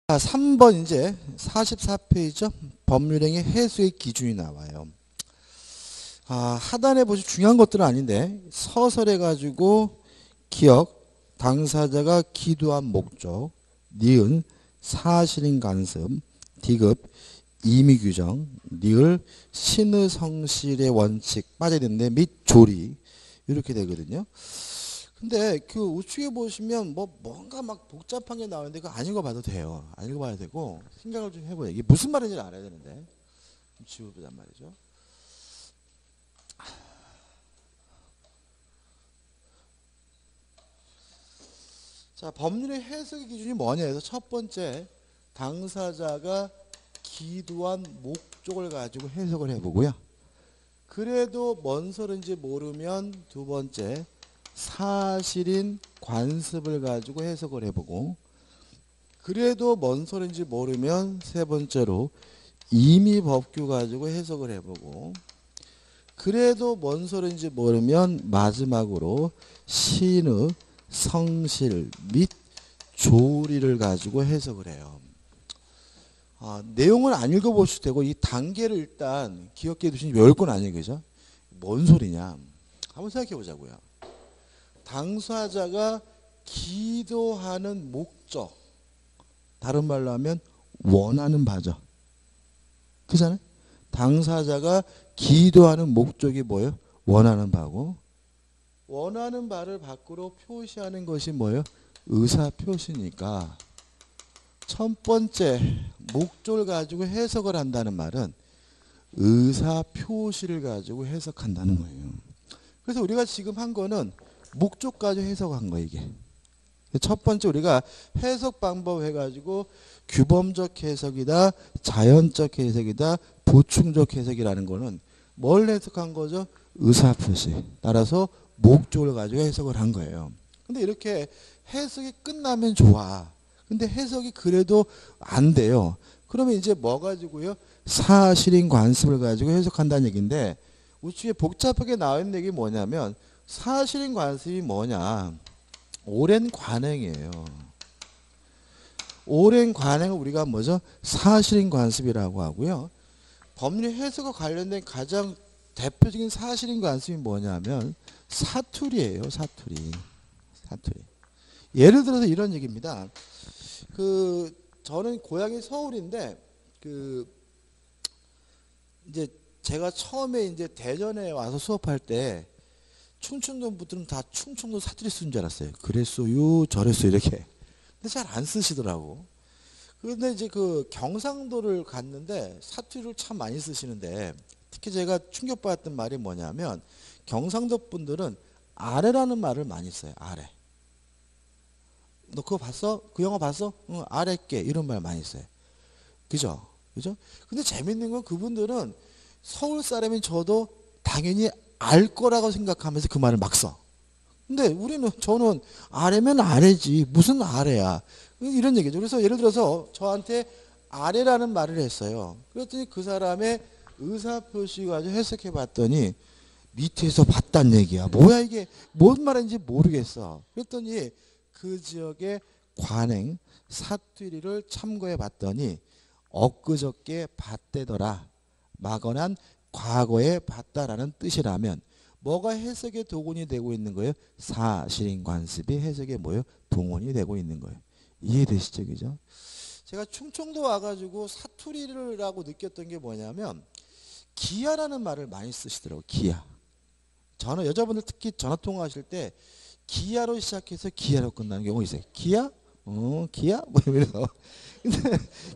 자, 3번 이제 44페이지죠. 법률행위 해수의 기준이 나와요. 하단에 보시 중요한 것들은 아닌데 서술해 가지고 기억, 당사자가 기도한 목적, 니은, 사실인 간섭, 디귿, 임의 규정, 니을, 신의 성실의 원칙 빠져야 되는데 및 조리 이렇게 되거든요. 근데 그 우측에 보시면 뭔가 막 복잡한 게 나오는데 그거 안 읽어봐도 돼요. 안 읽어봐야 되고 생각을 좀 해보세요. 이게 무슨 말인지 알아야 되는데 좀 지워보자 말이죠. 자, 법률의 해석의 기준이 뭐냐 해서 첫 번째 당사자가 기도한 목적을 가지고 해석을 해보고요. 그래도 뭔 소리인지 모르면 두 번째 사실인 관습을 가지고 해석을 해보고 그래도 뭔 소리인지 모르면 세 번째로 임의 법규 가지고 해석을 해보고 그래도 뭔 소리인지 모르면 마지막으로 신의 성실 및 조리를 가지고 해석을 해요. 내용은 안 읽어보셔도 되고 이 단계를 일단 기억해 두시니 외울 건 아니에요. 그죠? 뭔 소리냐 한번 생각해 보자고요. 당사자가 기도하는 목적, 다른 말로 하면 원하는 바죠. 그잖아요? 당사자가 기도하는 목적이 뭐예요? 원하는 바고 원하는 바를 밖으로 표시하는 것이 뭐예요? 의사표시니까 첫 번째 목적을 가지고 해석을 한다는 말은 의사표시를 가지고 해석한다는 거예요. 그래서 우리가 지금 한 거는 목적 가지고 해석한 거예요. 이게 첫 번째 우리가 해석 방법 해가지고 규범적 해석이다, 자연적 해석이다, 보충적 해석이라는 거는 뭘 해석한 거죠? 의사표시. 따라서 목적을 가지고 해석을 한 거예요. 근데 이렇게 해석이 끝나면 좋아. 근데 해석이 그래도 안 돼요. 그러면 이제 뭐 가지고요? 사실인 관습을 가지고 해석한다는 얘기인데 우측에 복잡하게 나와 있는 얘기 뭐냐면 사실인 관습이 뭐냐? 오랜 관행이에요. 오랜 관행을 우리가 뭐죠? 사실인 관습이라고 하고요. 법률 해석과 관련된 가장 대표적인 사실인 관습이 뭐냐면 사투리예요. 사투리. 예를 들어서 이런 얘기입니다. 저는 고향이 서울인데 이제 제가 처음에 이제 대전에 와서 수업할 때 충청도 분들은 다 충청도 사투리 쓰는 줄 알았어요. 그랬어요, 저랬어요 이렇게. 근데 잘 안 쓰시더라고. 그런데 이제 경상도를 갔는데 사투리를 참 많이 쓰시는데 특히 제가 충격받았던 말이 뭐냐면 경상도 분들은 아래라는 말을 많이 써요. 아래. 너 그거 봤어? 그 영화 봤어? 응, 아래께 이런 말 많이 써요. 그죠? 근데 재밌는 건 그분들은 서울 사람인 저도 당연히 알 거라고 생각하면서 그 말을 막 써. 근데 저는 아래면 아래지 무슨 아래야 이런 얘기죠. 그래서 예를 들어서 저한테 아래라는 말을 했어요. 그랬더니 그 사람의 의사표시 가지고 해석해 봤더니 밑에서 봤단 얘기야. 뭐야 이게 뭔 말인지 모르겠어. 그랬더니 그 지역의 관행 사투리를 참고해 봤더니 엊그저께 봤대더라. 막연한 과거에 봤다라는 뜻이라면 뭐가 해석의 도구이 되고 있는 거예요? 사실인 관습이 해석의 뭐예요? 동원이 되고 있는 거예요. 이해되시죠? 그죠? 제가 충청도 와가지고 사투리라고 느꼈던 게 뭐냐면 기아라는 말을 많이 쓰시더라고요. 기아. 여자분들 특히 전화통화하실 때 기아로 시작해서 기아로 끝나는 경우가 있어요. 기아? 기아? 뭐 이러면서. 근데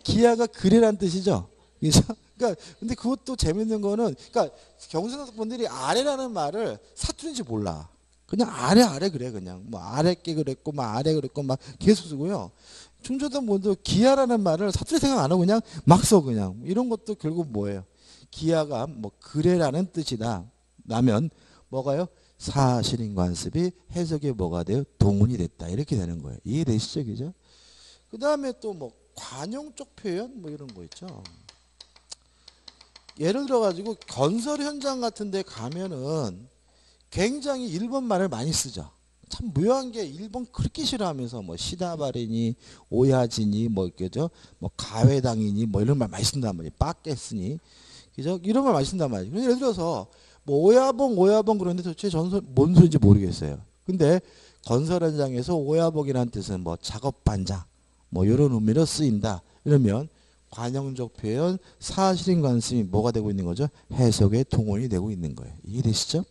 기아가 그래란 뜻이죠. 그죠? 그러니까 근데 그것도 재밌는 거는 그러니까 경상도 분들이 아래라는 말을 사투리인지 몰라. 그냥 아래 그래 그냥 뭐 아래께 그랬고 막 아래 그랬고 막 계속 쓰고요. 충청도 분들 기아라는 말을 사투리 생각 안 하고 그냥 막 써 그냥 이런 것도 결국 뭐예요? 기아가 뭐 그래라는 뜻이다. 라면 뭐가요? 사실인 관습이 해석에 뭐가 돼요? 동원이 됐다. 이렇게 되는 거예요. 이해되시죠? 그죠? 그 다음에 또 뭐 관용적 표현 뭐 이런 거 있죠. 예를 들어 가지고 건설 현장 같은 데 가면은 굉장히 일본 말을 많이 쓰죠. 참 묘한 게 일본 그렇게 싫어하면서 뭐 시다바리니 오야지니 뭐 그죠? 뭐 가회당이니 뭐 이런 말 많이 쓴단 말이에요. 빠깨스니 그죠? 이런 말 많이 쓴단 말이에요. 예를 들어서 뭐 오야봉 그런데 도대체 전설 뭔 소리인지 모르겠어요. 근데 건설 현장에서 오야봉이라는 뜻은 뭐 작업 반장 뭐 이런 의미로 쓰인다. 이러면 관용적 표현 사실인 관습이 뭐가 되고 있는 거죠? 해석의 동원이 되고 있는 거예요. 이해되시죠?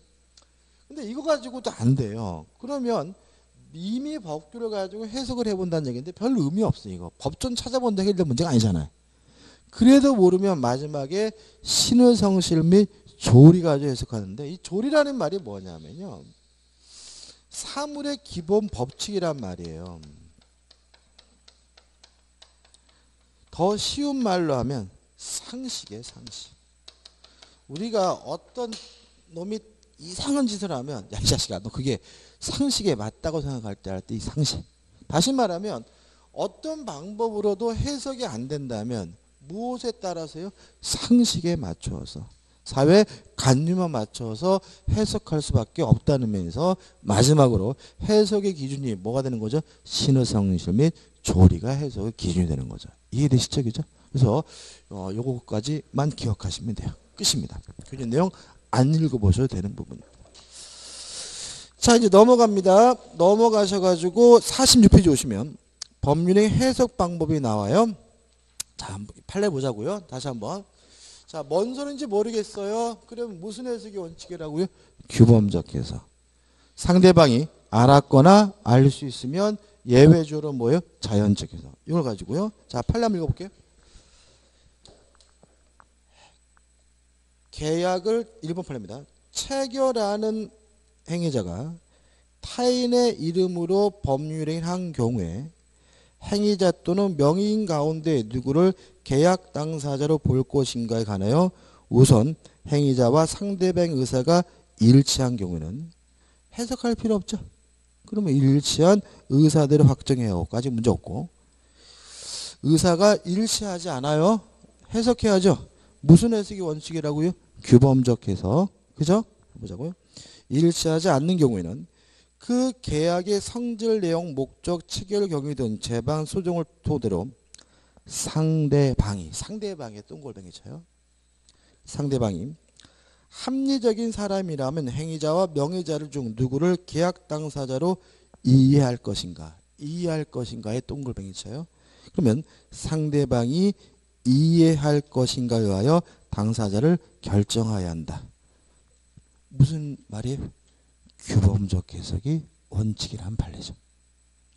근데 이거 가지고도 안 돼요. 그러면 이미 법규를 가지고 해석을 해본다는 얘기인데 별 의미 없어요. 이거 법전 찾아본다 해결될 문제가 아니잖아요. 그래도 모르면 마지막에 신의성실 및 조리 가지고 해석하는데 이 조리라는 말이 뭐냐면요. 사물의 기본 법칙이란 말이에요. 더 쉬운 말로 하면 상식이에요. 상식. 우리가 어떤 놈이 이상한 짓을 하면 야 이 자식아 너 그게 상식에 맞다고 생각할 때 할 때 이 상식. 다시 말하면 어떤 방법으로도 해석이 안 된다면 무엇에 따라서요? 상식에 맞추어서 사회 관념에 맞춰서 해석할 수밖에 없다는 면에서 마지막으로 해석의 기준이 뭐가 되는 거죠? 신의성실 및 조리가 해석의 기준이 되는 거죠. 이해되시죠? 그죠? 그래서 요거까지만 기억하시면 돼요. 끝입니다. 교재 내용 안 읽어보셔도 되는 부분입니다. 자 이제 넘어갑니다. 넘어가셔가지고 46페이지 오시면 법률의 해석 방법이 나와요. 자 판례 보자고요. 다시 한번. 자 뭔 소리인지 모르겠어요. 그럼 무슨 해석이 원칙이라고요? 규범적 해석. 상대방이 알았거나 알 수 있으면 예외적으로 뭐예요? 자연적 해석. 이걸 가지고요. 자 판례 한번 읽어볼게요. 계약을 1번 판례입니다. 체결하는 행위자가 타인의 이름으로 법률행위한 경우에 행위자 또는 명의인 가운데 누구를 계약 당사자로 볼 것인가에 관하여 우선 행위자와 상대방의 의사가 일치한 경우에는 해석할 필요 없죠. 그러면 일치한 의사대로 확정해요까지 문제 없고 의사가 일치하지 않아요. 해석해야죠. 무슨 해석이 원칙이라고요? 규범적 해석. 그죠? 보자고요. 일치하지 않는 경우에는 그 계약의 성질, 내용, 목적, 체결 경위 등 재반 소송을 토대로 상대방의 똥골뱅이 쳐요. 상대방이 합리적인 사람이라면 행위자와 명의자를 중 누구를 계약 당사자로 이해할 것인가에 똥골뱅이 쳐요. 그러면 상대방이 이해할 것인가에 의하여 당사자를 결정해야 한다. 무슨 말이에요? 규범적 해석이 원칙이란 판례죠.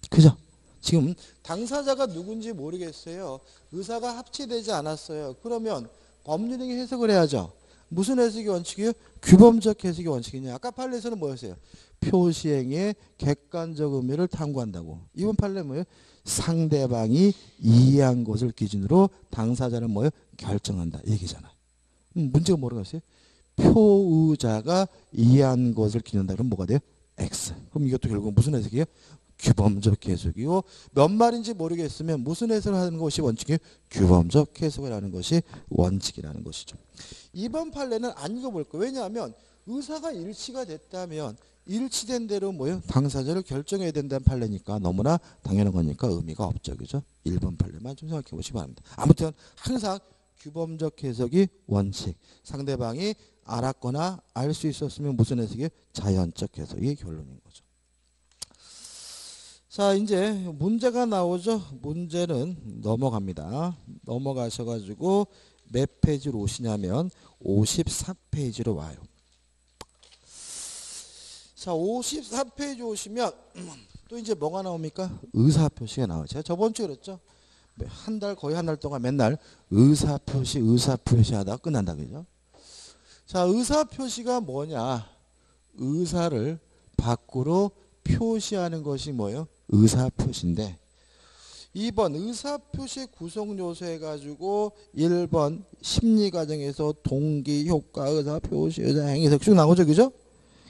그죠? 지금 당사자가 누군지 모르겠어요. 의사가 합치되지 않았어요. 그러면 법률행위 해석을 해야죠. 무슨 해석이 원칙이에요? 규범적 해석이 원칙이냐. 아까 판례에서는 뭐였어요? 표시행위의 객관적 의미를 탐구한다고. 이번 판례는 뭐예요? 상대방이 이해한 것을 기준으로 당사자는 뭐예요? 결정한다. 얘기잖아요. 문제가 뭐라고 했어요? 표의자가 이해한 것을 기준한다. 그럼 뭐가 돼요? X. 그럼 이것도 결국 무슨 해석이에요? 규범적 해석이고 몇 말인지 모르겠으면 무슨 해석을 하는 것이 원칙이에요? 규범적 해석을 하는 것이 원칙이라는 것이죠. 이번 판례는 안 읽어볼 거예요. 왜냐하면 의사가 일치가 됐다면 일치된 대로 뭐예요? 당사자를 결정해야 된다는 판례니까 너무나 당연한 거니까 의미가 없죠. 그죠? 1번 판례만 좀 생각해 보시기 바랍니다. 아무튼 항상 규범적 해석이 원칙. 상대방이 알았거나 알 수 있었으면 무슨 해석이에요? 자연적 해석이 결론인 거죠. 자 이제 문제가 나오죠. 문제는 넘어갑니다. 넘어가셔가지고 몇 페이지로 오시냐면 54페이지로 와요. 자 54페이지 오시면 또 이제 뭐가 나옵니까? 의사표시가 나와요. 제가 저번 주에 그랬죠. 거의 한 달 동안 맨날 의사표시 하다가 끝난다 그죠? 자 의사표시가 뭐냐? 의사를 밖으로 표시하는 것이 뭐예요? 의사표시인데 2번 의사표시 구성 요소 해가지고 1번 심리과정에서 동기, 효과, 의사표시, 의사행위석 쭉 나오죠. 그죠?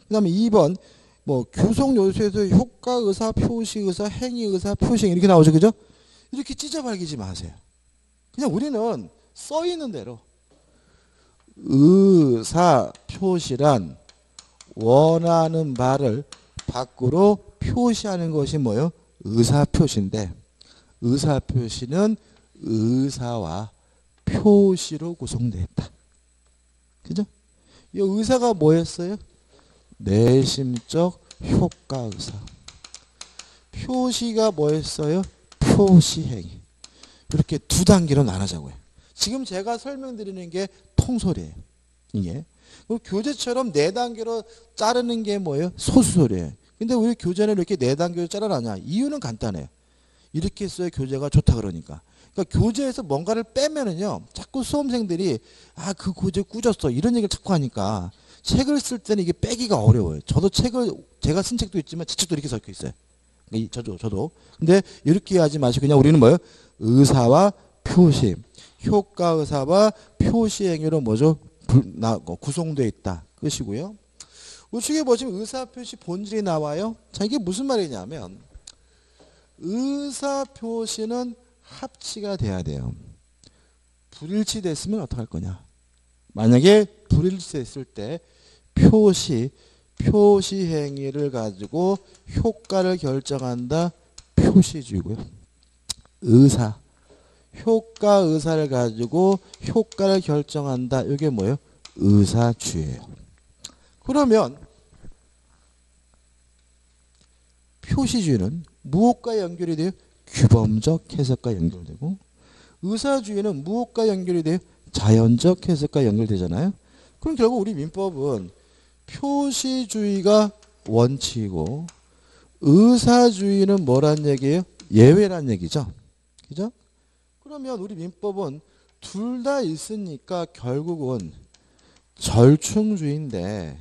그 다음에 2번 뭐 구성 요소에서 효과, 의사표시, 의사행위, 의사표시 이렇게 나오죠. 그죠? 이렇게 찢어발기지 마세요. 그냥 우리는 써있는 대로 의사표시란 원하는 바를 밖으로 표시하는 것이 뭐예요? 의사표시인데 의사표시는 의사와 표시로 구성되어 있다. 그죠? 이 의사가 뭐였어요? 내심적 효과의사. 표시가 뭐였어요? 표시행위. 이렇게 두 단계로 나누자고요. 지금 제가 설명드리는 게 통솔이에요. 이게. 교재처럼 네 단계로 자르는 게 뭐예요? 소수설이에요. 근데 왜 교재는 이렇게 네 단계로 자르느냐? 이유는 간단해요. 이렇게 써야 교재가 좋다 그러니까. 그러니까 교재에서 뭔가를 빼면은요. 자꾸 수험생들이 그 교재 꾸졌어. 이런 얘기를 자꾸 하니까 책을 쓸 때는 이게 빼기가 어려워요. 저도 책을 제가 쓴 책도 있지만 제 책도 이렇게 적혀 있어요. 저도. 근데 이렇게 하지 마시고 그냥 우리는 뭐예요? 의사와 표시. 효과의사와 표시 행위로 뭐죠? 구성되어 있다. 끝이고요. 우측에 보시면 의사표시 본질이 나와요. 자, 이게 무슨 말이냐면 의사표시는 합치가 돼야 돼요. 불일치됐으면 어떡할 거냐. 만약에 불일치됐을 때 표시 행위를 가지고 효과를 결정한다. 표시주의고요. 의사 효과 의사를 가지고 효과를 결정한다. 이게 뭐예요? 의사주의예요. 그러면 표시주의는 무엇과 연결이 돼요? 규범적 해석과 연결되고 의사주의는 무엇과 연결이 돼요? 자연적 해석과 연결되잖아요. 그럼 결국 우리 민법은 표시주의가 원칙이고 의사주의는 뭐란 얘기예요? 예외란 얘기죠. 그죠? 그러면 우리 민법은 둘 다 있으니까 결국은 절충주의인데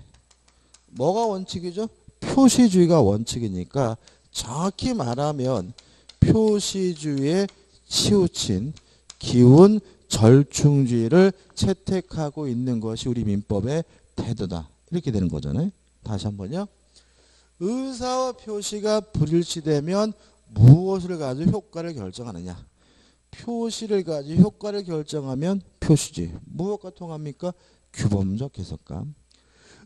뭐가 원칙이죠? 표시주의가 원칙이니까 정확히 말하면 표시주의에 치우친 기운 절충주의를 채택하고 있는 것이 우리 민법의 태도다. 이렇게 되는 거잖아요. 다시 한번요. 의사와 표시가 불일치되면 무엇을 가지고 효과를 결정하느냐. 표시를 가지고 효과를 결정하면 표시주의. 무엇과 통합니까? 규범적 해석과.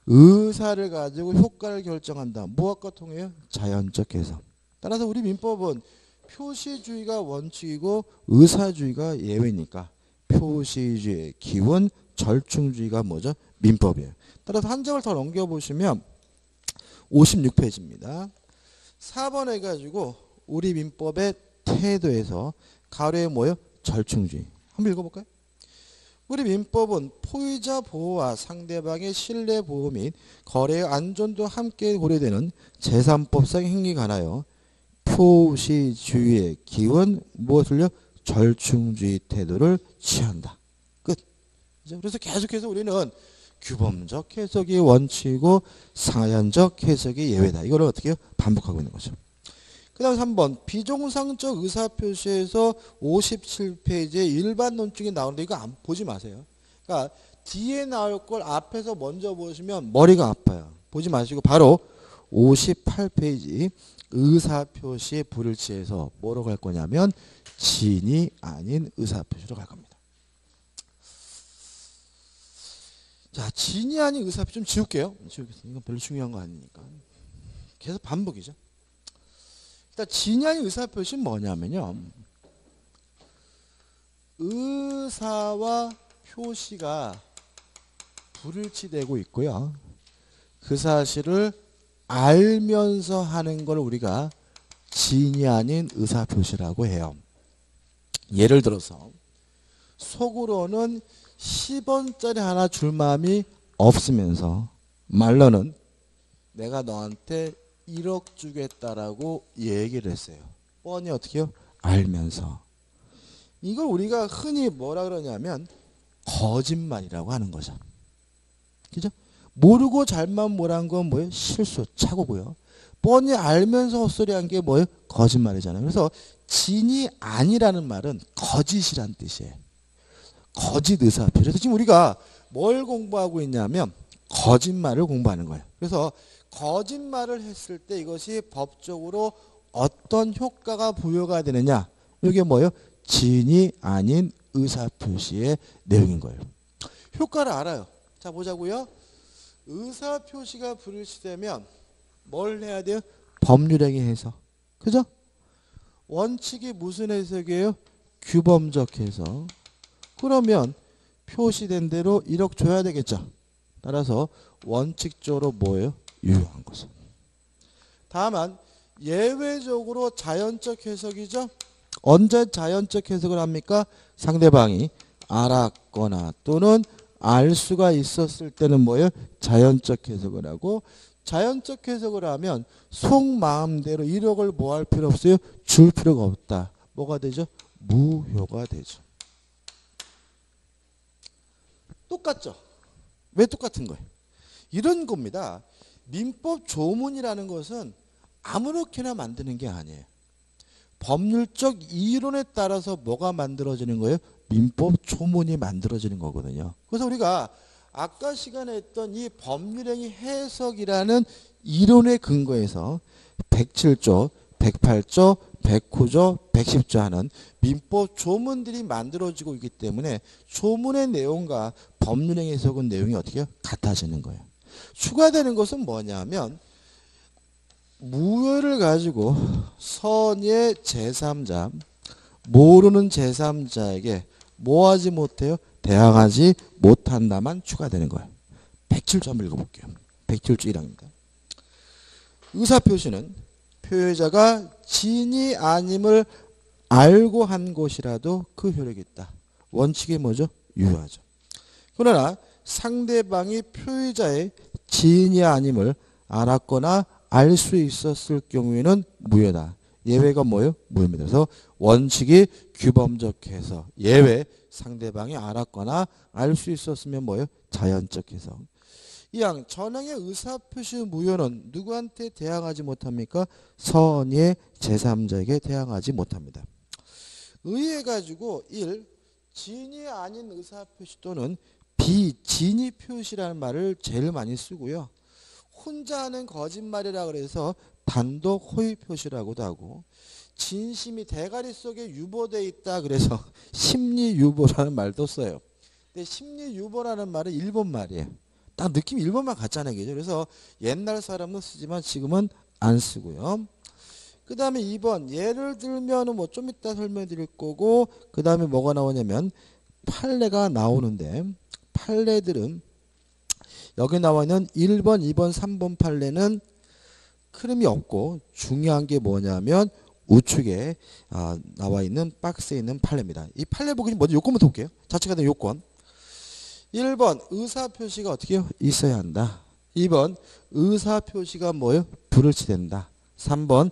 의사를 가지고 효과를 결정한다. 무엇과 통해요? 자연적 해석. 따라서 우리 민법은 표시주의가 원칙이고 의사주의가 예외니까 표시주의의 기원 절충주의가 뭐죠? 민법이에요. 따라서 한 장을 더 넘겨보시면 56페이지입니다. 4번 해가지고 우리 민법의 태도에서 가로에 뭐예요? 절충주의. 한번 읽어볼까요? 우리 민법은 포의자 보호와 상대방의 신뢰 보호 및 거래의 안전도 함께 고려되는 제3법상 행위에 관하여 표시주의의 기원 무엇을요? 절충주의 태도를 취한다. 끝. 그래서 계속해서 우리는 규범적 해석이 원칙이고 사연적 해석이 예외다. 이거를 어떻게 해요? 반복하고 있는 거죠. 그 다음 3번 비정상적 의사표시에서 57페이지에 일반 논증이 나오는데 이거 보지 마세요. 그러니까 뒤에 나올 걸 앞에서 먼저 보시면 머리가 아파요. 보지 마시고 바로 58페이지 의사표시의 불일치에서 뭐로 갈 거냐면 진이 아닌 의사표시로 갈 겁니다. 자, 진이 아닌 의사표시 좀 지울게요. 이건 별로 중요한 거 아니니까. 계속 반복이죠. 일단 진이 아닌 의사표시는 뭐냐면요. 의사와 표시가 불일치되고 있고요. 그 사실을 알면서 하는 걸 우리가 진이 아닌 의사표시라고 해요. 예를 들어서 속으로는 10원짜리 하나 줄 마음이 없으면서 말로는 내가 너한테 1억 주겠다라고 얘기를 했어요. 뻔히 어떻게 해요? 알면서. 이걸 우리가 흔히 뭐라 그러냐면 거짓말이라고 하는 거죠. 그죠? 모르고 잘만 뭐란 건 뭐예요? 실수, 착오고요. 뻔히 알면서 헛소리한 게 뭐예요? 거짓말이잖아요. 그래서 진이 아니라는 말은 거짓이란 뜻이에요. 거짓 의사표시. 그래서 지금 우리가 뭘 공부하고 있냐면 거짓말을 공부하는 거예요. 그래서 거짓말을 했을 때 이것이 법적으로 어떤 효과가 부여가 되느냐. 이게 뭐예요? 진이 아닌 의사표시의 내용인 거예요. 효과를 알아요. 자, 보자고요. 의사표시가 불일치되면 뭘 해야 돼요? 법률행위 해석. 그죠? 원칙이 무슨 해석이에요? 규범적 해석. 그러면 표시된 대로 1억 줘야 되겠죠. 따라서 원칙적으로 뭐예요? 유효한 거죠. 다만 예외적으로 자연적 해석이죠. 언제 자연적 해석을 합니까? 상대방이 알았거나 또는 알 수가 있었을 때는 뭐예요? 자연적 해석을 하고, 자연적 해석을 하면 속마음대로 1억을 뭐 할 필요 없어요? 줄 필요가 없다. 뭐가 되죠? 무효가 되죠. 똑같죠? 왜 똑같은 거예요? 이런 겁니다. 민법 조문이라는 것은 아무렇게나 만드는 게 아니에요. 법률적 이론에 따라서 뭐가 만들어지는 거예요? 민법 조문이 만들어지는 거거든요. 그래서 우리가 아까 시간에 했던 이 법률행위 해석이라는 이론에 근거해서 107조, 108조, 109조, 110조 하는 민법 조문들이 만들어지고 있기 때문에 조문의 내용과 법률행위 해석은 내용이 어떻게 같아지는 거예요. 추가되는 것은 뭐냐면 무효를 가지고 선의 제3자, 모르는 제3자에게 뭐 하지 못해요? 대항하지 못한다만 추가되는 거예요. 107조 한번 읽어볼게요. 107조 1항입니다. 의사표시는 표의자가 진이 아님을 알고 한 것이라도 그 효력이 있다. 원칙이 뭐죠? 유효하죠. 그러나 상대방이 표의자의 진이 아님을 알았거나 알 수 있었을 경우에는 무효다. 예외가 뭐예요? 무효입니다. 그래서 원칙이 규범적 해석. 예외 상대방이 알았거나 알 수 있었으면 뭐예요? 자연적 해석. 이항 전항의 의사표시 무효는 누구한테 대항하지 못합니까? 선의 제3자에게 대항하지 못합니다. 의해가지고 1. 진이 아닌 의사표시 또는 비진이 표시라는 말을 제일 많이 쓰고요. 혼자 하는 거짓말이라 그래서 단독 호의 표시라고도 하고, 진심이 대가리 속에 유보되어 있다 그래서 심리유보라는 말도 써요. 근데 심리유보라는 말은 일본 말이에요. 딱 느낌이 일본말 같잖아요. 그래서 옛날 사람은 쓰지만 지금은 안 쓰고요. 그 다음에 2번 예를 들면 뭐 좀 이따 설명해 드릴 거고, 그 다음에 뭐가 나오냐면 판례가 나오는데, 판례들은 여기 나와 있는 1번, 2번, 3번 판례는 흐름이 없고 중요한 게 뭐냐면 우측에 나와 있는 박스에 있는 판례입니다. 이 판례 보기 먼저 요건부터 볼게요. 자체가 된 요건. 1번 의사표시가 어떻게 해요? 있어야 한다. 2번 의사표시가 뭐예요? 불일치된다. 3번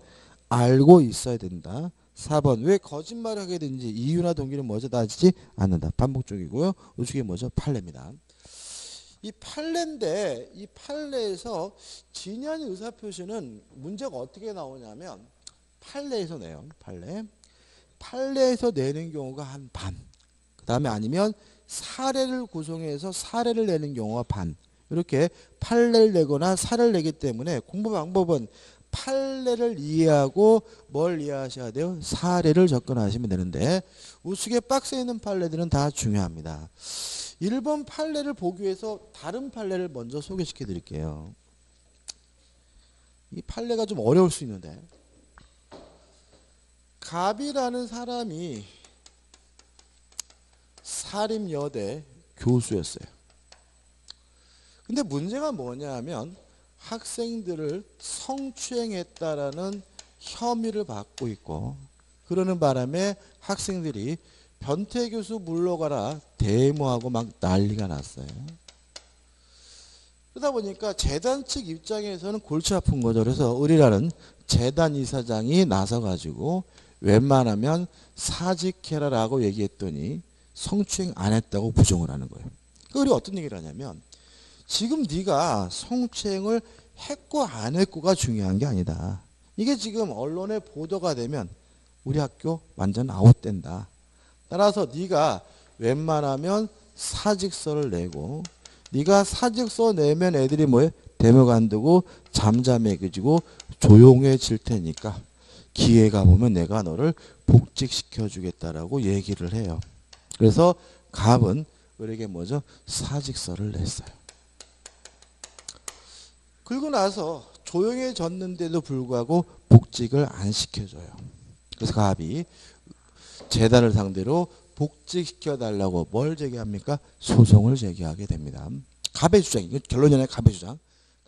알고 있어야 된다. 4번 왜 거짓말을 하게 되는지 이유나 동기는 뭐죠? 따지지 않는다. 반복적이고요. 우측에 뭐죠? 판례입니다. 이 판례인데 이 판례에서 진이 아닌 의사표시는 문제가 어떻게 나오냐면 판례에서 내요. 판례에서 내는 경우가 한 반. 그 다음에 아니면 사례를 구성해서 사례를 내는 경우가 반. 이렇게 판례를 내거나 사례를 내기 때문에 공부 방법은 판례를 이해하고 뭘 이해하셔야 돼요? 사례를 접근하시면 되는데 우측에 박스에 있는 판례들은 다 중요합니다. 1번 판례를 보기 위해서 다른 판례를 먼저 소개시켜 드릴게요. 이 판례가 좀 어려울 수 있는데, 갑이라는 사람이 사립여대 교수였어요. 근데 문제가 뭐냐면 학생들을 성추행했다라는 혐의를 받고 있고, 그러는 바람에 학생들이 변태 교수 물러가라 데모하고 막 난리가 났어요. 그러다 보니까 재단 측 입장에서는 골치 아픈 거죠. 그래서 의리라는 재단 이사장이 나서가지고 웬만하면 사직해라라고 얘기했더니 성추행 안 했다고 부정을 하는 거예요. 그 의리 어떤 얘기를 하냐면 지금 네가 성추행을 했고 안 했고가 중요한 게 아니다. 이게 지금 언론에 보도가 되면 우리 학교 완전 아웃된다. 따라서 네가 웬만하면 사직서를 내고, 네가 사직서 내면 애들이 뭐해? 대목 안 두고 잠잠해지고 조용해질 테니까 기회가 보면 내가 너를 복직시켜 주겠다라고 얘기를 해요. 그래서 갑은 우리에게 사직서를 냈어요. 그리고 나서 조용해졌는데도 불구하고 복직을 안 시켜줘요. 그래서 갑이 재단을 상대로 복직시켜달라고 뭘 제기합니까? 소송을 제기하게 됩니다. 갑의 주장이에요. 결론이 갑의 주장.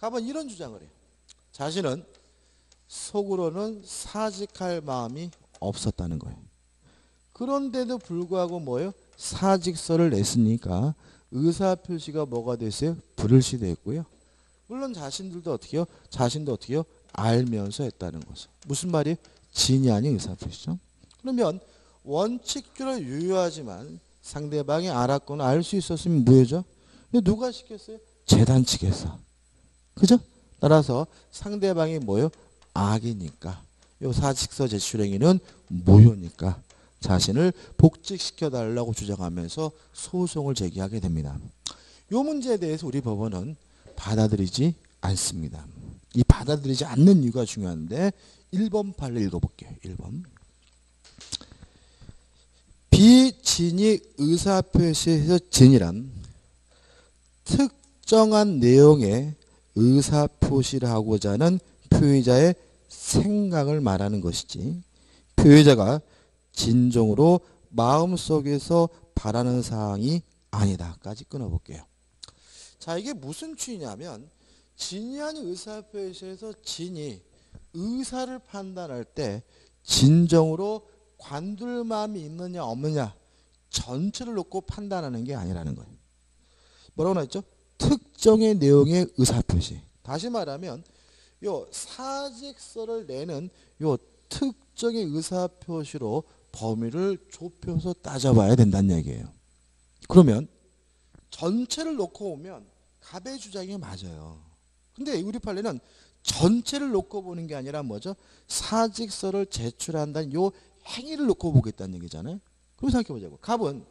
갑은 이런 주장을 해요. 자신은 속으로는 사직할 마음이 없었다는 거예요. 그런데도 불구하고 뭐예요? 사직서를 냈으니까 의사표시가 뭐가 됐어요? 불일시 됐고요. 물론 자신도 어떻게 해요? 알면서 했다는 거죠. 무슨 말이에요? 진이 아닌 의사표시죠. 그러면 원칙적으로 유효하지만 상대방이 알았거나 알 수 있었으면 무효죠. 근데 누가 시켰어요? 재단 측에서. 그죠? 따라서 상대방이 뭐예요? 악이니까. 요 사직서 제출 행위는 무효니까 자신을 복직시켜달라고 주장하면서 소송을 제기하게 됩니다. 요 문제에 대해서 우리 법원은 받아들이지 않습니다. 이 받아들이지 않는 이유가 중요한데 1번 판례 읽어볼게요. 1번. 비진의 의사표시에서 진이란 특정한 내용의 의사표시를 하고자 하는 표의자의 생각을 말하는 것이지 표의자가 진정으로 마음속에서 바라는 사항이 아니다까지 끊어볼게요. 자, 이게 무슨 추이냐면 진이 아닌 의사표시에서 진이 의사를 판단할 때 진정으로 관둘 마음이 있느냐 없느냐 전체를 놓고 판단하는 게 아니라는 거예요. 뭐라고 나왔죠? 특정의 내용의 의사표시. 다시 말하면 요 사직서를 내는 요 특정의 의사표시로 범위를 좁혀서 따져봐야 된다는 얘기예요. 그러면 전체를 놓고 보면 갑의 주장이 맞아요. 근데 우리 판례는 전체를 놓고 보는 게 아니라 뭐죠? 사직서를 제출한다는 요 행위를 놓고 보겠다는 얘기잖아요. 그럼 생각해보자고. 갑은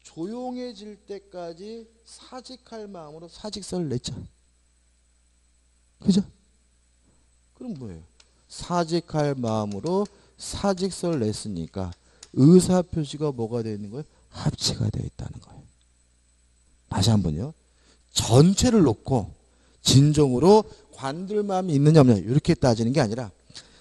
조용해질 때까지 사직할 마음으로 사직서를 냈죠. 그죠? 그럼 뭐예요? 사직할 마음으로 사직서를 냈으니까 의사표시가 뭐가 되어 있는 거예요? 합치가 되어 있다는 거예요. 다시 한번요. 전체를 놓고 진정으로 관둘 마음이 있느냐 없느냐 이렇게 따지는 게 아니라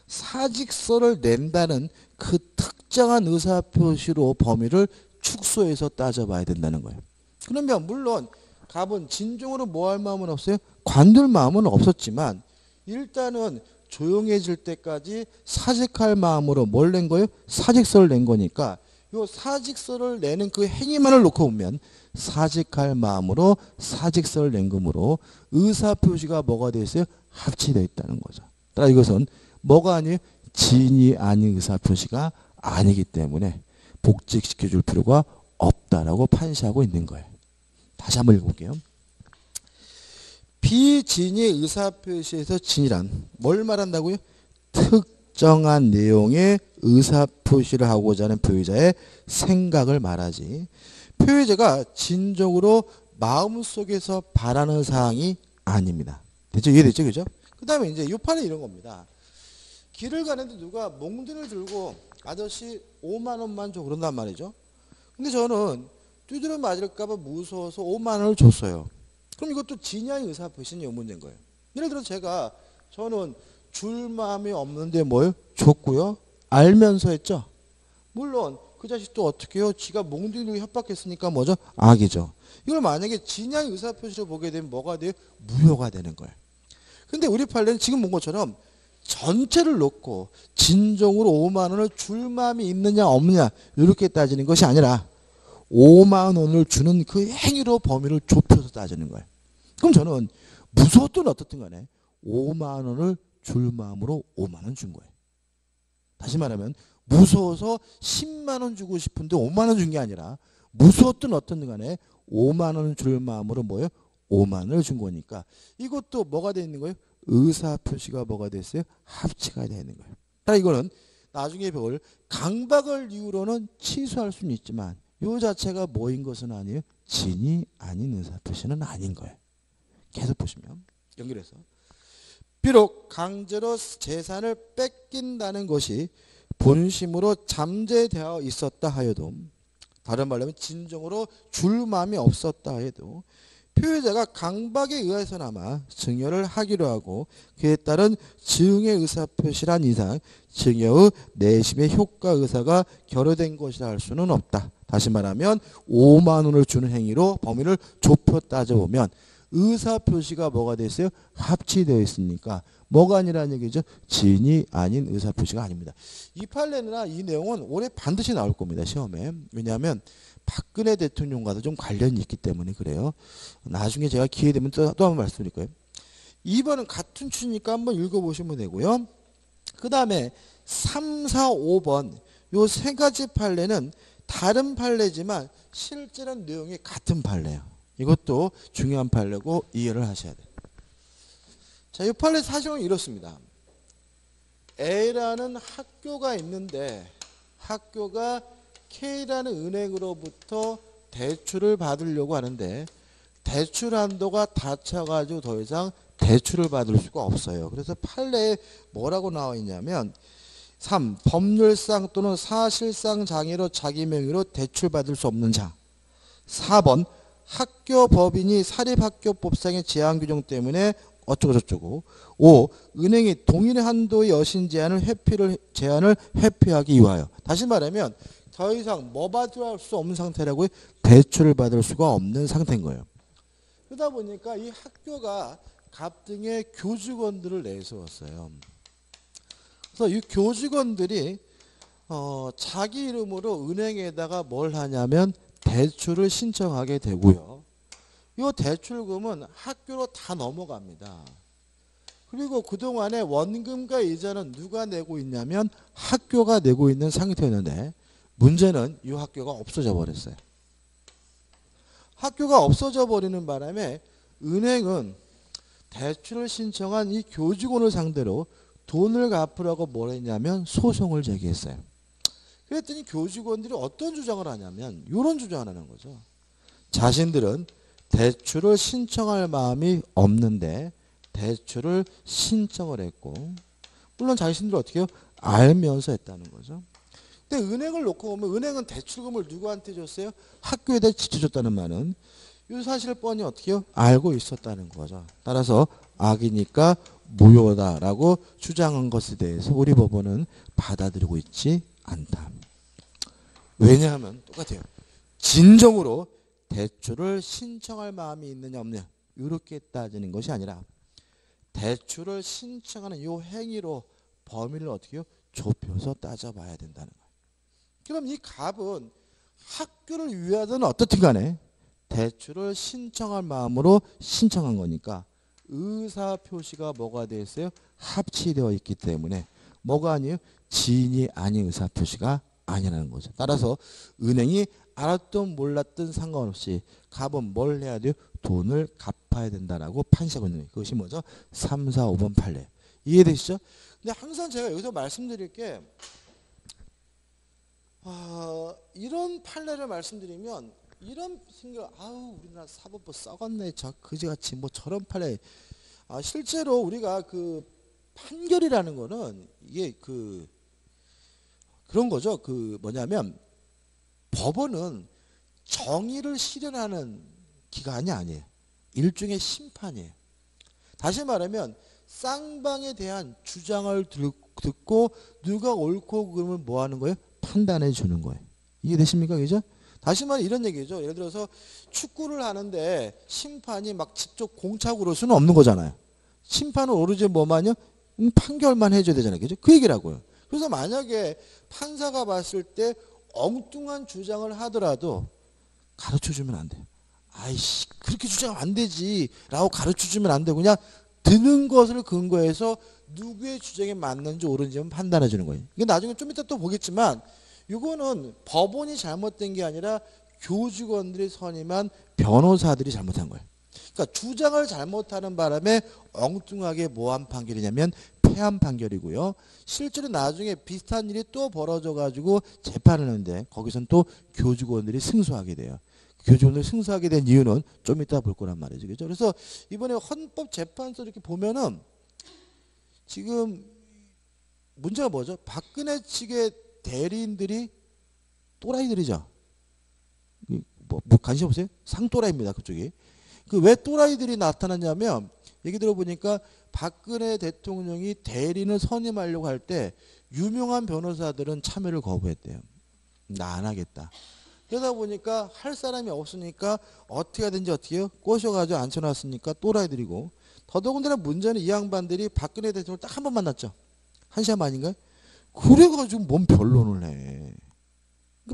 사직서를 낸다는 그 특정한 의사표시로 범위를 축소해서 따져봐야 된다는 거예요. 그러면 물론 갑은 진정으로 뭐 할 마음은 없어요? 관둘 마음은 없었지만 일단은 조용해질 때까지 사직할 마음으로 뭘 낸 거예요? 사직서를 낸 거니까 요 사직서를 내는 그 행위만을 놓고 보면 사직할 마음으로 사직서를 낸 거므로 의사표시가 뭐가 되어 있어요? 합치되어 있다는 거죠. 따라 이것은 뭐가 아니에요? 진이 아닌 의사표시가 아니기 때문에 복직시켜줄 필요가 없다라고 판시하고 있는 거예요. 다시 한번 읽어볼게요. 비진의 의사표시에서 진이란 뭘 말한다고요? 특정한 내용의 의사표시를 하고자 하는 표의자의 생각을 말하지 표의자가 진정으로 마음속에서 바라는 사항이 아닙니다. 됐죠? 이해됐죠? 그죠? 그 다음에 이제 이 판은 이런 겁니다. 길을 가는데 누가 몽둥이를 들고 아저씨 5만 원만 줘 그런단 말이죠. 근데 저는 두드려 맞을까봐 무서워서 5만 원을 줬어요. 그럼 이것도 진이 아닌 의사표시는 이 문제인 거예요. 예를 들어 저는 줄 마음이 없는데 뭘 줬고요. 알면서 했죠. 물론 그 자식도 어떻게 해요? 지가 몽둥이 들고 협박했으니까 뭐죠? 악이죠. 이걸 만약에 진이 아닌 의사표시로 보게 되면 뭐가 돼요? 무효가 되는 거예요. 근데 우리 판례는 지금 본 것처럼 전체를 놓고 진정으로 5만 원을 줄 마음이 있느냐 없느냐 이렇게 따지는 것이 아니라 5만 원을 주는 그 행위로 범위를 좁혀서 따지는 거예요. 그럼 저는 무서웠든 어떻든 간에 5만 원을 줄 마음으로 5만 원 준 거예요. 다시 말하면 무서워서 10만 원 주고 싶은데 5만 원 준 게 아니라 무서웠든 어떻든 간에 5만 원을 줄 마음으로 뭐예요? 5만 원을 준 거니까 이것도 뭐가 되어 있는 거예요? 의사표시가 뭐가 됐어요? 합치가 되어 있는 거예요. 따라 이거는 나중에 배울 강박을 이유로는 취소할 수는 있지만 이 자체가 뭐인 것은 아니에요? 진이 아닌 의사표시는 아닌 거예요. 계속 보시면 연결해서 비록 강제로 재산을 뺏긴다는 것이 본심으로 잠재되어 있었다 하여도 다른 말로 하면 진정으로 줄 마음이 없었다 해도 표의자가 강박에 의해서나마 증여를 하기로 하고 그에 따른 증의 의사표시란 이상 증여의 내심의 효과 의사가 결여된 것이라 할 수는 없다. 다시 말하면 5만 원을 주는 행위로 범위를 좁혀 따져보면 의사표시가 뭐가 돼 있어요? 합치되어 있으니까 뭐가 아니라는 얘기죠? 진이 아닌 의사표시가 아닙니다. 이 판례나 이 내용은 올해 반드시 나올 겁니다. 시험에. 왜냐하면 박근혜 대통령과도 좀 관련이 있기 때문에 그래요. 나중에 제가 기회 되면 또 한번 말씀드릴 거예요. 2번은 같은 추니까 한번 읽어보시면 되고요. 그 다음에 3, 4, 5번 요 세 가지 판례는 다른 판례지만 실제로는 내용이 같은 판례예요. 이것도 중요한 판례고 이해를 하셔야 돼요. 자, 이 판례 사정은 이렇습니다. A라는 학교가 있는데 학교가 K라는 은행으로부터 대출을 받으려고 하는데 대출 한도가 다 차가지고 더 이상 대출을 받을 수가 없어요. 그래서 판례에 뭐라고 나와 있냐면 3. 법률상 또는 사실상 장애로 자기 명의로 대출받을 수 없는 자. 4번 학교 법인이 사립학교법상의 제한 규정 때문에 어쩌고 저쩌고. 5. 은행이 동일 한도의 여신 제한을 회피하기 위하여. 다시 말하면 더 이상 뭐 받을 수 없는 상태라고요? 대출을 받을 수가 없는 상태인 거예요. 그러다 보니까 이 학교가 갑등의 교직원들을 내세웠어요. 그래서 이 교직원들이 자기 이름으로 은행에다가 뭘 하냐면 대출을 신청하게 되고요. 이 대출금은 학교로 다 넘어갑니다. 그리고 그동안에 원금과 이자는 누가 내고 있냐면 학교가 내고 있는 상태였는데 문제는 이 학교가 없어져 버렸어요. 학교가 없어져 버리는 바람에 은행은 대출을 신청한 이 교직원을 상대로 돈을 갚으라고 뭘 했냐면 소송을 제기했어요. 그랬더니 교직원들이 어떤 주장을 하냐면 이런 주장을 하는 거죠. 자신들은 대출을 신청할 마음이 없는데 대출을 신청을 했고 물론 자신들은 어떻게 해요? 알면서 했다는 거죠. 근데 은행을 놓고 보면 은행은 대출금을 누구한테 줬어요? 학교에다 지쳐줬다는 말은 이 사실을 뻔히 어떻게 해요? 알고 있었다는 거죠. 따라서 악이니까 무효다라고 주장한 것에 대해서 우리 법원은 받아들이고 있지 않다. 왜냐하면 똑같아요. 진정으로 대출을 신청할 마음이 있느냐 없느냐 이렇게 따지는 것이 아니라 대출을 신청하는 이 행위로 범위를 어떻게 해요? 좁혀서 따져봐야 된다는 거예요. 그럼 이 갑은 학교를 위하든 어떻든 간에 대출을 신청할 마음으로 신청한 거니까 의사표시가 뭐가 되어 있어요? 합치되어 있기 때문에 뭐가 아니에요? 지인이 아닌 의사표시가 아니라는 거죠. 따라서 은행이 알았든 몰랐든 상관없이 갑은 뭘 해야 돼요? 돈을 갚아야 된다라고 판시하고 있는 거예요. 그것이 뭐죠? 3, 4, 5번 판례. 이해되시죠? 근데 항상 제가 여기서 말씀드릴 게 이런 판례를 말씀드리면 이런 생각, 우리나라 사법부 썩었네, 저 그지같이 뭐 저런 판례. 실제로 우리가 그 판결이라는 거는 이게 그런 거죠. 뭐냐면 법원은 정의를 실현하는 기관이 아니에요. 일종의 심판이에요. 다시 말하면 쌍방에 대한 주장을 듣고 누가 옳고 그름을 뭐 하는 거예요? 판단해 주는 거예요. 이해되십니까? 그죠? 다시 말해 이런 얘기죠. 예를 들어서 축구를 하는데 심판이 막 직접 공차고를 수는 없는 거잖아요. 심판은 오로지 뭐만요? 판결만 해줘야 되잖아요. 그죠? 그 얘기라고요. 그래서 만약에 판사가 봤을 때 엉뚱한 주장을 하더라도 가르쳐주면 안 돼요. 아이씨 그렇게 주장하면 안 되지 라고 가르쳐주면 안 되고 그냥 듣는 것을 근거해서 누구의 주장이 맞는지 옳은지 판단해 주는 거예요. 이게 나중에 좀 이따 또 보겠지만 이거는 법원이 잘못된 게 아니라 교직원들이 선임한 변호사들이 잘못한 거예요. 그러니까 주장을 잘못하는 바람에 엉뚱하게 뭐한 판결이냐면 패한 판결이고요. 실제로 나중에 비슷한 일이 또 벌어져 가지고 재판을 하는데 거기선 또 교직원들이 승소하게 돼요. 교직원들이 승소하게 된 이유는 좀 이따 볼 거란 말이죠. 그렇죠? 그래서 이번에 헌법재판소 이렇게 보면은 지금 문제가 뭐죠? 박근혜 측의 대리인들이 또라이들이죠. 뭐 관심 없어요? 상또라이입니다. 그쪽이. 그 왜 또라이들이 나타났냐면 얘기 들어보니까 박근혜 대통령이 대리인을 선임하려고 할 때 유명한 변호사들은 참여를 거부했대요. 나 안 하겠다. 그러다 보니까 할 사람이 없으니까 어떻게 하든지 어떻게 해요? 꼬셔가지고 앉혀놨으니까 또라이들이고, 더더군다나 문제는 이 양반들이 박근혜 대통령을 딱 한 번 만났죠. 한 시간 만인가요? 그래가지고 뭔 변론을 해.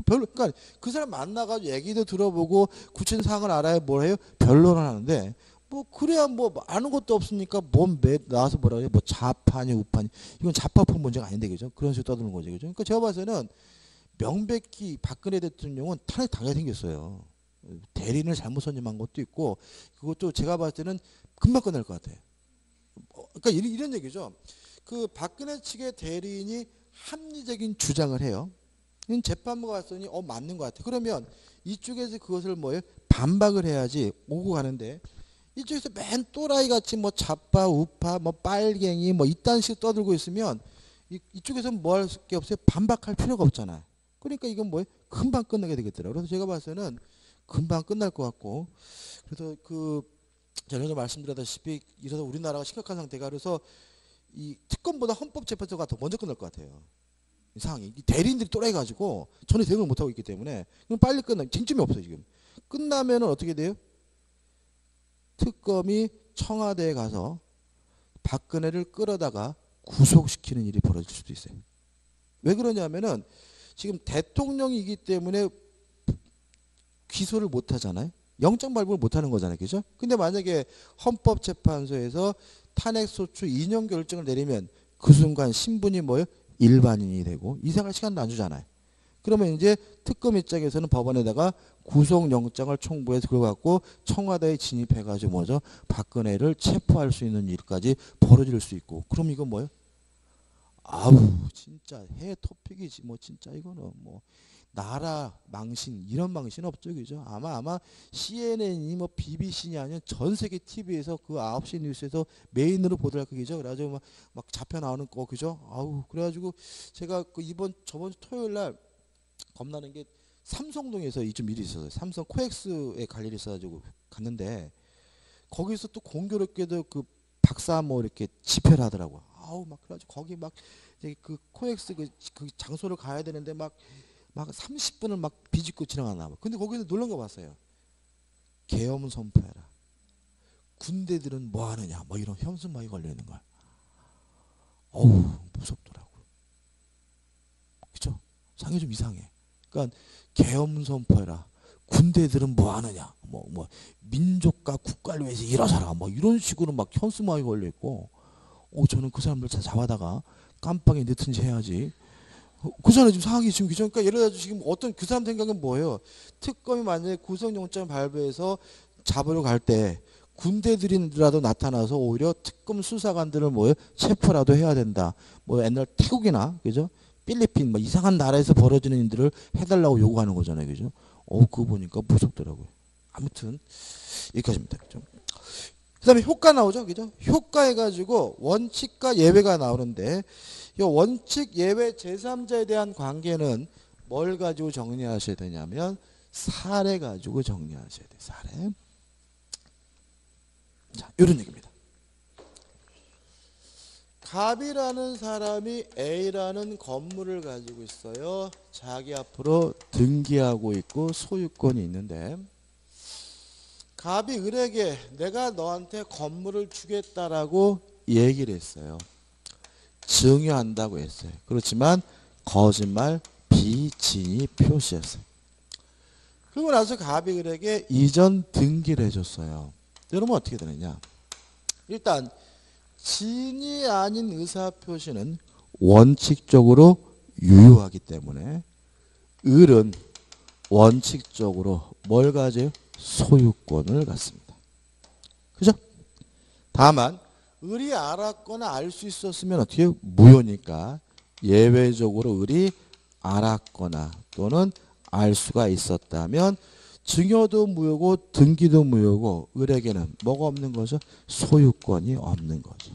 그러니까 그 사람 만나가지고 얘기도 들어보고 구체적인 사항을 알아야 뭘 해요? 변론을 하는데, 뭐 그래야 뭐 아는 것도 없으니까 뭔 나와서 뭐라 해요? 뭐 좌파니 우파니, 이건 좌파품 문제가 아닌데, 그죠? 그런 식으로 떠드는 거죠, 그죠? 그러니까 제가 봐서는 명백히 박근혜 대통령은 탄핵 당하게 생겼어요. 대리인을 잘못 선임한 것도 있고, 그것도 제가 봤을 때는 금방 끝날 것 같아요. 그러니까 이런 얘기죠. 그 박근혜 측의 대리인이 합리적인 주장을 해요. 재판부가 봤더니 맞는 것 같아. 그러면 이쪽에서 그것을 뭐예요? 반박을 해야지 오고 가는데, 이쪽에서 맨 또라이 같이 뭐 좌파 우파 뭐 빨갱이 뭐 이딴 식 떠들고 있으면 이쪽에서 뭐 할 게 없어요? 반박할 필요가 없잖아요. 그러니까 이건 뭐예요? 금방 끝나게 되겠더라고요. 그래서 제가 봐서는 금방 끝날 것 같고, 그래서 전에도 말씀드렸다시피 이래서 우리나라가 심각한 상태가, 그래서 이 특검보다 헌법재판소가 더 먼저 끝날 것 같아요. 이 상황이. 이 대리인들이 또라이 가지고 전혀 대응을 못하고 있기 때문에 그럼 빨리 쟁점이 없어요. 지금 끝나면은 어떻게 돼요? 특검이 청와대에 가서 박근혜를 끌어다가 구속시키는 일이 벌어질 수도 있어요. 왜 그러냐면은 지금 대통령이기 때문에 기소를 못 하잖아요. 영장 발부를 못 하는 거잖아요. 그죠? 근데 만약에 헌법재판소에서 탄핵소추 인용 결정을 내리면 그 순간 신분이 뭐예요? 일반인이 되고 이사갈 시간도 안 주잖아요. 그러면 이제 특검 입장에서는 법원에다가 구속영장을 청구해서 그걸 갖고 청와대에 진입해가지고 뭐죠? 박근혜를 체포할 수 있는 일까지 벌어질 수 있고, 그럼 이건 뭐예요? 아우 진짜 해 토픽이지 뭐. 진짜 이거는 뭐 나라 망신, 이런 망신 없죠, 그죠? 아마 CNN이 뭐 BBC니 아니면 전 세계 TV에서 그 9시 뉴스에서 메인으로 보도할 거죠. 그래가지고 막 잡혀 나오는 거, 그죠? 아우, 그래가지고 제가 저번 주 토요일 날 겁나는 게 삼성동에서 좀 일이 있었어요. 삼성 코엑스에 갈 일이 있어가지고 갔는데, 거기서 또 공교롭게도 그 박사 뭐 이렇게 집회를 하더라고. 아우 막 그래가지고 거기 막 이제 그 코엑스 그 장소를 가야 되는데 막 30분을 막 비집고 지나가나 봐. 근데 거기서 놀란 거 봤어요. 계엄 선포해라. 군대들은 뭐 하느냐. 뭐 이런 현수막이 걸려 있는 거야. 어우 무섭더라고. 그죠? 상이 좀 이상해. 그러니까 계엄 선포해라. 군대들은 뭐 하느냐. 뭐 민족과 국가를 위해서 일어서라. 뭐 이런 식으로 막 현수막이 걸려 있고. 저는 그 사람들 다 잡아다가 깜빵에 넣든지 해야지. 그 사람 지금 상황이 지금 그죠? 그러니까 예를 들어 지금 어떤 그 사람 생각은 뭐예요? 특검이 만약에 구속영장 발부해서 잡으러 갈 때 군대들이라도 나타나서 오히려 특검 수사관들을 뭐예요? 체포라도 해야 된다. 뭐 옛날 태국이나 그죠? 필리핀 뭐 이상한 나라에서 벌어지는 일들을 해달라고 요구하는 거잖아요, 그죠? 그거 보니까 무섭더라고요. 아무튼 여기까지입니다. 그죠? 그다음에 효과 나오죠, 그죠? 효과 해가지고 원칙과 예외가 나오는데, 이 원칙, 예외, 제3자에 대한 관계는 뭘 가지고 정리하셔야 되냐면 사례 가지고 정리하셔야 돼요. 사례. 자, 이런 얘기입니다. 갑이라는 사람이 A라는 건물을 가지고 있어요. 자기 앞으로 등기하고 있고 소유권이 있는데, 갑이 을에게 내가 너한테 건물을 주겠다라고 얘기를 했어요. 증여한다고 했어요. 그렇지만 거짓말, 비진위 표시했어요. 그러고 나서 갑이 을에게 이전 등기를 해줬어요. 여러분 어떻게 되느냐? 일단 진이 아닌 의사표시는 원칙적으로 유효하기 때문에 을은 원칙적으로 뭘 가져요? 소유권을 갖습니다. 그죠? 다만 을이 알았거나 알 수 있었으면 어떻게 해요? 무효니까 예외적으로 을이 알았거나 또는 알 수가 있었다면 증여도 무효고 등기도 무효고 을에게는 뭐가 없는 거죠? 소유권이 없는 거죠.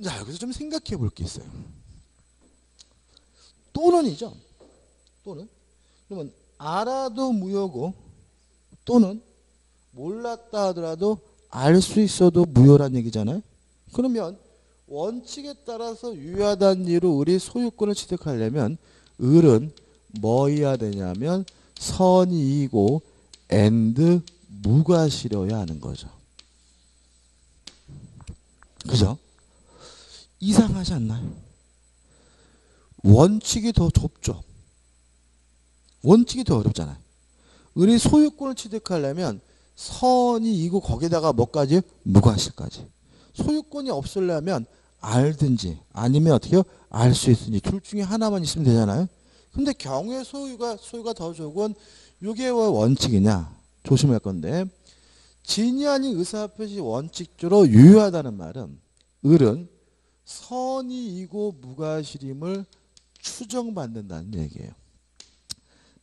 자, 여기서 좀 생각해 볼 게 있어요. 또는이죠. 또는. 그러면 알아도 무효고 또는 몰랐다 하더라도 알 수 있어도 무효란 얘기잖아요. 그러면 원칙에 따라서 유효하다는 이유로 을이 소유권을 취득하려면 을은 뭐 해야 되냐면 선이 이고 and 무가 실어야 하는 거죠. 그죠? 이상하지 않나요? 원칙이 더 좁죠. 원칙이 더 어렵잖아요. 을이 소유권을 취득하려면 선이 이고 거기다가 뭐까지? 무과실까지. 소유권이 없으려면 알든지 아니면 어떻게 알 수 있든지 둘 중에 하나만 있으면 되잖아요. 근데 경우의 소유가 더 적은 이게 왜 원칙이냐? 조심할 건데 진이 아닌 의사표시 원칙적으로 유효하다는 말은 을은 선이 이고 무과실임을 추정받는다는 얘기예요.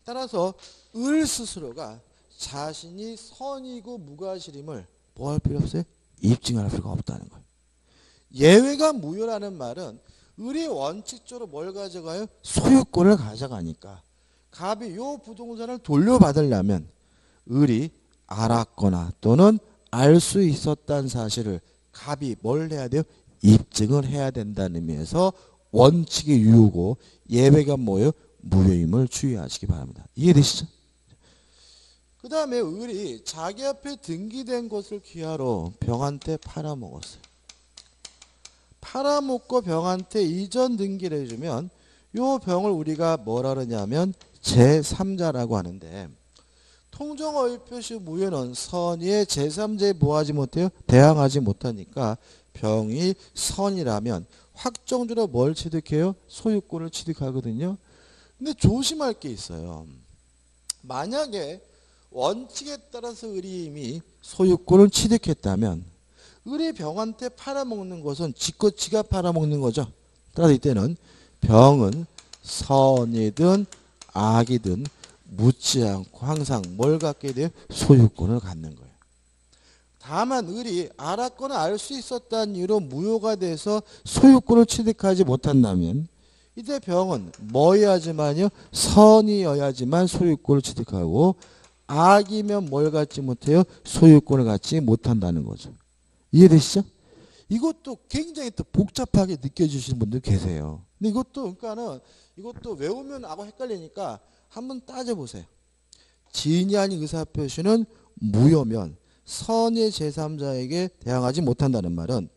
따라서 을 스스로가 자신이 선이고 무과실임을 뭐 할 필요 없어요? 입증할 필요가 없다는 거예요. 예외가 무효라는 말은 을이 원칙적으로 뭘 가져가요? 소유권을 가져가니까 갑이 요 부동산을 돌려받으려면 을이 알았거나 또는 알 수 있었다는 사실을 갑이 뭘 해야 돼요? 입증을 해야 된다는 의미에서 원칙이 유효고 예외가 뭐예요? 무효임을 주의하시기 바랍니다. 이해되시죠? 그 다음에 을이 자기 앞에 등기된 것을 기하로 병한테 팔아먹었어요. 팔아먹고 병한테 이전 등기를 해주면 요 병을 우리가 뭐라 그러냐면 제3자라고 하는데 통정어휘표시 무효는 선의의 제3자에 뭐하지 못해요? 대항하지 못하니까 병이 선이라면 확정적으로 뭘 취득해요? 소유권을 취득하거든요. 근데 조심할 게 있어요. 만약에 원칙에 따라서 을이 이미 소유권을 취득했다면 을이 병한테 팔아먹는 것은 지가 팔아먹는 거죠. 따라서 이때는 병은 선이든 악이든 묻지 않고 항상 뭘 갖게 돼요? 소유권을 갖는 거예요. 다만 을이 알았거나 알 수 있었다는 이유로 무효가 돼서 소유권을 취득하지 못한다면 이때 병은 뭐여야지만요? 선이어야지만 소유권을 취득하고 악이면 뭘 갖지 못해요? 소유권을 갖지 못한다는 거죠. 이해되시죠? 이것도 굉장히 또 복잡하게 느껴지시는 분들 계세요. 근데 이것도 그러니까는 이것도 외우면 하고 헷갈리니까 한번 따져보세요. 지인이 아닌 의사표시는 무효면 선의 제3자에게 대항하지 못한다는 말은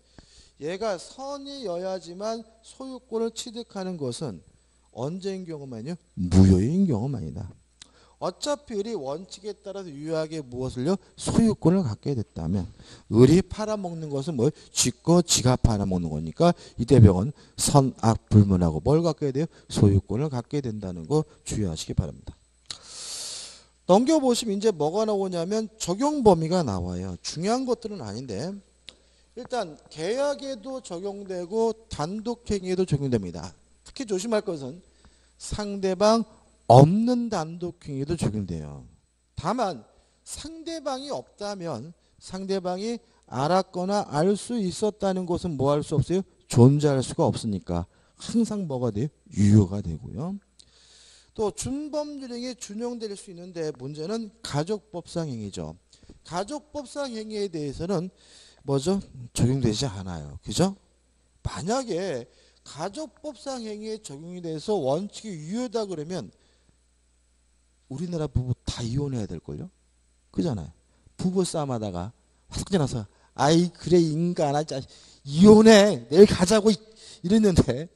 얘가 선이여야지만 소유권을 취득하는 것은 언제인 경우만요? 무효인 경우만이다. 어차피 을이 원칙에 따라서 유효하게 무엇을요? 소유권을 갖게 됐다면 을이 팔아먹는 것은 뭐 지가 팔아먹는 거니까 이때 병은 선악 불문하고 뭘 갖게 돼요? 소유권을 갖게 된다는 거 주의하시기 바랍니다. 넘겨보시면 이제 뭐가 나오냐면 적용 범위가 나와요. 중요한 것들은 아닌데 일단 계약에도 적용되고 단독행위에도 적용됩니다. 특히 조심할 것은 상대방 없는 단독행위도 적용돼요. 다만 상대방이 없다면 상대방이 알았거나 알 수 있었다는 것은 뭐 할 수 없어요? 존재할 수가 없으니까 항상 뭐가 돼요? 유효가 되고요. 또 준법률행위에 준용될 수 있는데 문제는 가족법상 행위죠. 가족법상 행위에 대해서는 뭐죠? 적용되지 않아요. 그죠? 만약에 가족법상 행위에 적용이 돼서 원칙이 유효다 그러면 우리나라 부부 다 이혼해야 될걸요? 그잖아요. 부부 싸움하다가 화석지 나서 아이 그래 인간아 이혼해 내일 가자고 이랬는데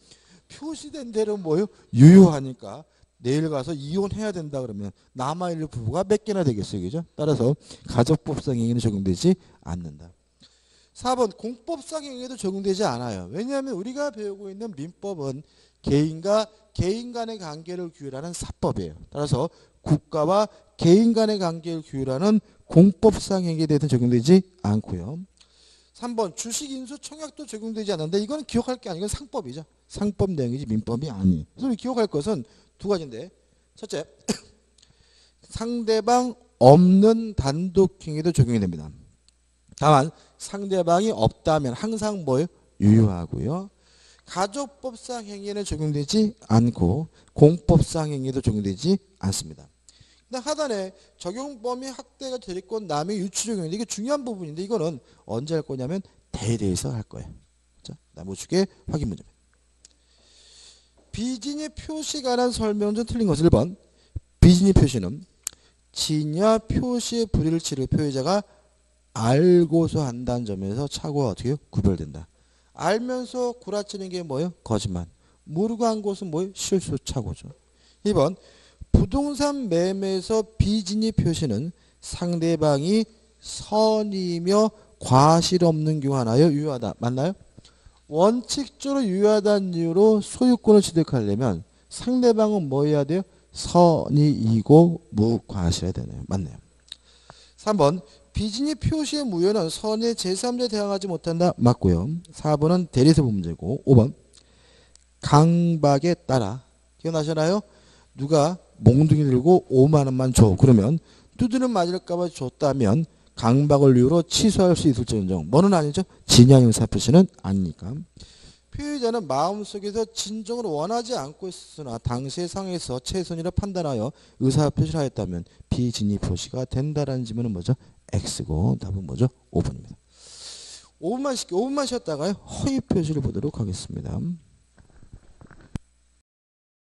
표시된 대로 뭐요? 유효하니까 내일 가서 이혼해야 된다 그러면 남아있는 부부가 몇 개나 되겠어요. 그죠? 따라서 가족법상 행위는 적용되지 않는다. 4번 공법상 행위에도 적용되지 않아요. 왜냐하면 우리가 배우고 있는 민법은 개인과 개인 간의 관계를 규율하는 사법이에요. 따라서 국가와 개인 간의 관계를 규율하는 공법상 행위에 대해서는 적용되지 않고요. 3번 주식인수 청약도 적용되지 않는데 이건 기억할 게 아니고 상법이죠. 상법 내용이지 민법이 아니에요. 그래서 우리 기억할 것은 두 가지인데 첫째 상대방 없는 단독행위도 적용이 됩니다. 다만 상대방이 없다면 항상 뭐예요? 유효하고요. 가족법상 행위에는 적용되지 않고 공법상 행위도 적용되지 않습니다. 근데 하단에 적용 범위 학대가 대리권 남의 유추 적용인데 이게 중요한 부분인데 이거는 언제 할 거냐면 대리에서 할 거예요. 자, 나무축의 확인 문제입니다. 비진의 표시 관한 설명 중 틀린 것은 1번 비진의 표시는 진야 표시의 불일치를 표의자가 알고서 한다는 점에서 착오가 어떻게 구별된다. 알면서 구라치는 게 뭐예요? 거짓말. 모르고 한 것은 뭐예요? 실수 착오죠. 2번 부동산 매매에서 비진의 표시는 상대방이 선이며 과실 없는 경우 하나요? 유효하다. 맞나요? 원칙적으로 유효하다는 이유로 소유권을 취득하려면 상대방은 뭐 해야 돼요? 선이이고 무과실해야 되네요. 맞네요. 3번 비진의 표시의 무효는 선의 제3자에 대항하지 못한다. 맞고요. 4번은 대리세 문제고 5번 강박에 따라 기억나시나요? 누가 몽둥이 들고 5만 원만 줘. 그러면 두드려 맞을까봐 줬다면 강박을 이유로 취소할 수 있을지언정 뭐는 아니죠? 진양형사 표시는 아니니까. 피의자는 마음속에서 진정으로 원하지 않고 있으나 당시의 상황에서 최선이라 판단하여 의사표시를 하였다면 비진의 표시가 된다라는 질문은 뭐죠? X고 답은 뭐죠? 5번입니다. 5분만 쉬었다가요. 허위 표시를 보도록 하겠습니다.